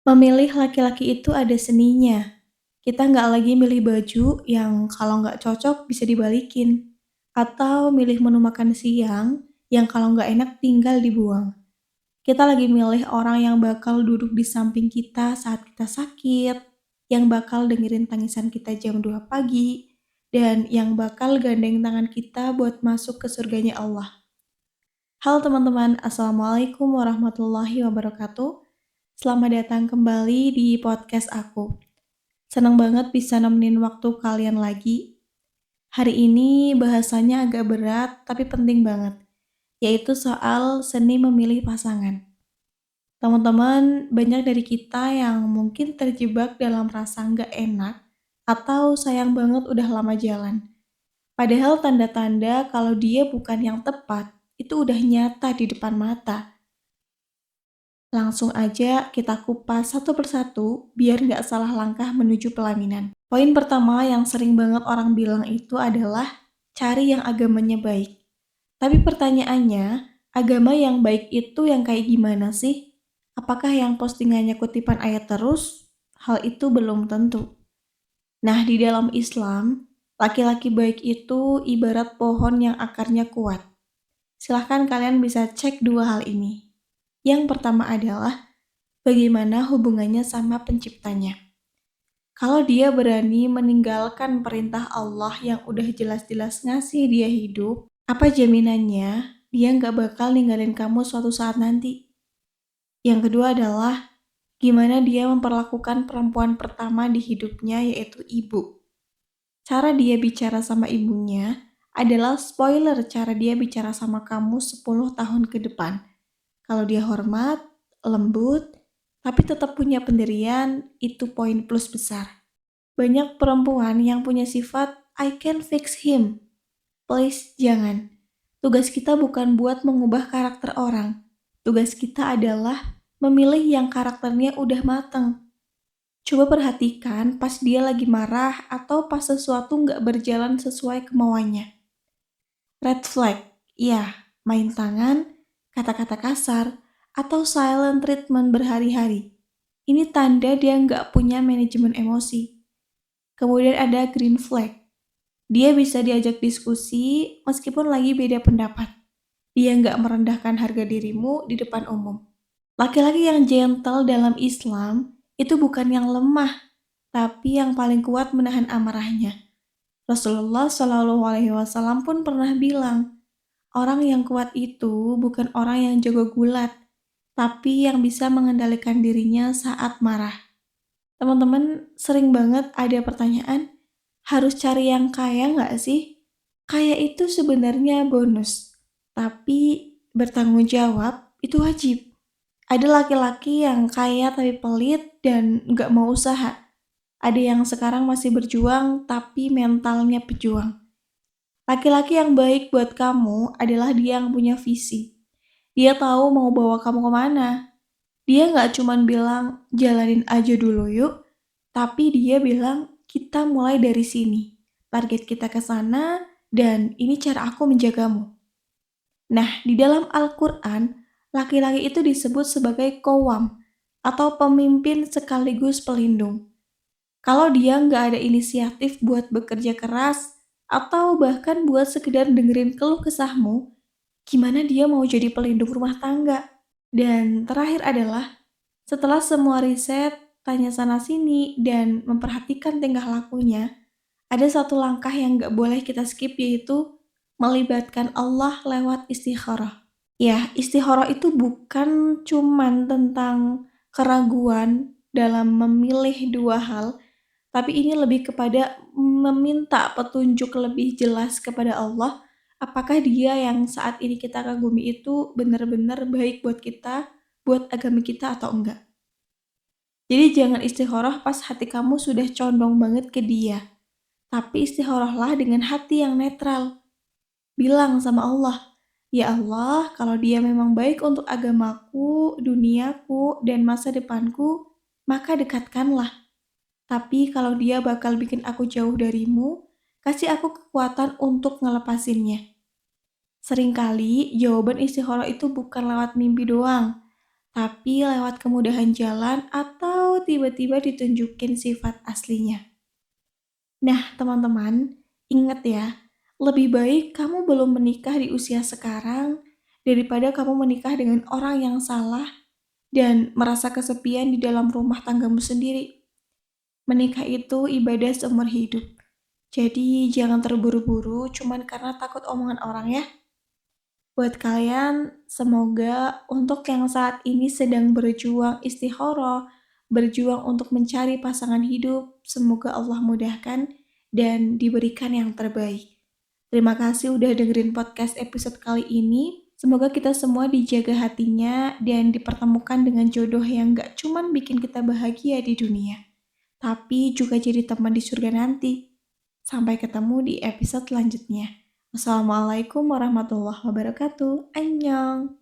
Memilih laki-laki itu ada seninya. Kita nggak lagi milih baju yang kalau nggak cocok bisa dibalikin, atau milih menu makan siang yang kalau nggak enak tinggal dibuang. Kita lagi milih orang yang bakal duduk di samping kita saat kita sakit, yang bakal dengerin tangisan kita jam 2 pagi, dan yang bakal gandeng tangan kita buat masuk ke surganya Allah. Halo teman-teman, Assalamualaikum warahmatullahi wabarakatuh. Selamat datang kembali di podcast aku. Senang banget bisa nemenin waktu kalian lagi. Hari ini bahasanya agak berat tapi penting banget, yaitu soal seni memilih pasangan. Teman-teman, banyak dari kita yang mungkin terjebak dalam rasa nggak enak atau sayang banget udah lama jalan. Padahal tanda-tanda kalau dia bukan yang tepat itu udah nyata di depan mata. Langsung aja kita kupas satu persatu biar nggak salah langkah menuju pelaminan. Poin pertama yang sering banget orang bilang itu adalah cari yang agamanya baik. Tapi pertanyaannya, agama yang baik itu yang kayak gimana sih? Apakah yang postingannya kutipan ayat terus? Hal itu belum tentu. Nah, di dalam Islam, laki-laki baik itu ibarat pohon yang akarnya kuat. Silahkan kalian bisa cek dua hal ini. Yang pertama adalah bagaimana hubungannya sama penciptanya. Kalau dia berani meninggalkan perintah Allah yang udah jelas-jelas ngasih dia hidup, apa jaminannya dia nggak bakal ninggalin kamu suatu saat nanti? Yang kedua adalah gimana dia memperlakukan perempuan pertama di hidupnya yaitu ibu. Cara dia bicara sama ibunya adalah spoiler cara dia bicara sama kamu 10 tahun ke depan. Kalau dia hormat, lembut, tapi tetap punya pendirian, itu poin plus besar. Banyak perempuan yang punya sifat I can fix him. Please, jangan. Tugas kita bukan buat mengubah karakter orang. Tugas kita adalah memilih yang karakternya udah mateng. Coba perhatikan pas dia lagi marah atau pas sesuatu nggak berjalan sesuai kemauannya. Red flag, iya, main tangan, kata-kata kasar, atau silent treatment berhari-hari. Ini tanda dia nggak punya manajemen emosi. Kemudian ada green flag. Dia bisa diajak diskusi meskipun lagi beda pendapat. Dia nggak merendahkan harga dirimu di depan umum. Laki-laki yang gentle dalam Islam itu bukan yang lemah, tapi yang paling kuat menahan amarahnya. Rasulullah Shallallahu Alaihi Wasallam pun pernah bilang, orang yang kuat itu bukan orang yang jago gulat, tapi yang bisa mengendalikan dirinya saat marah. Teman-teman sering banget ada pertanyaan, harus cari yang kaya nggak sih? Kaya itu sebenarnya bonus, tapi bertanggung jawab itu wajib. Ada laki-laki yang kaya tapi pelit dan nggak mau usaha. Ada yang sekarang masih berjuang tapi mentalnya pejuang. Laki-laki yang baik buat kamu adalah dia yang punya visi. Dia tahu mau bawa kamu kemana. Dia nggak cuman bilang, jalanin aja dulu yuk. Tapi dia bilang, kita mulai dari sini. Target kita ke sana, dan ini cara aku menjagamu. Nah, di dalam Al-Quran, laki-laki itu disebut sebagai kowam, atau pemimpin sekaligus pelindung. Kalau dia nggak ada inisiatif buat bekerja keras, atau bahkan buat sekedar dengerin keluh kesahmu, gimana dia mau jadi pelindung rumah tangga? Dan terakhir adalah, setelah semua riset, tanya sana-sini, dan memperhatikan tingkah lakunya, ada satu langkah yang nggak boleh kita skip yaitu melibatkan Allah lewat istikharah. Ya, istikharah itu bukan cuman tentang keraguan dalam memilih dua hal, tapi ini lebih kepada meminta petunjuk lebih jelas kepada Allah, apakah dia yang saat ini kita kagumi itu benar-benar baik buat kita, buat agama kita atau enggak. Jadi jangan istikharah pas hati kamu sudah condong banget ke dia, tapi istikharahlah dengan hati yang netral. Bilang sama Allah, "Ya Allah, kalau dia memang baik untuk agamaku, duniaku, dan masa depanku, maka dekatkanlah. Tapi kalau dia bakal bikin aku jauh darimu, kasih aku kekuatan untuk ngelepasinnya." Seringkali jawaban istikharah itu bukan lewat mimpi doang, tapi lewat kemudahan jalan atau kok tiba-tiba ditunjukin sifat aslinya. Nah, teman-teman, ingat ya, lebih baik kamu belum menikah di usia sekarang daripada kamu menikah dengan orang yang salah dan merasa kesepian di dalam rumah tanggamu sendiri. Menikah itu ibadah seumur hidup. Jadi jangan terburu-buru cuman karena takut omongan orang ya. Buat kalian, semoga untuk yang saat ini sedang berjuang istikharah, berjuang untuk mencari pasangan hidup, semoga Allah mudahkan dan diberikan yang terbaik. Terima kasih udah dengerin podcast episode kali ini. Semoga kita semua dijaga hatinya dan dipertemukan dengan jodoh yang gak cuman bikin kita bahagia di dunia, tapi juga jadi teman di surga nanti. Sampai ketemu di episode selanjutnya. Wassalamualaikum warahmatullahi wabarakatuh. Annyeong.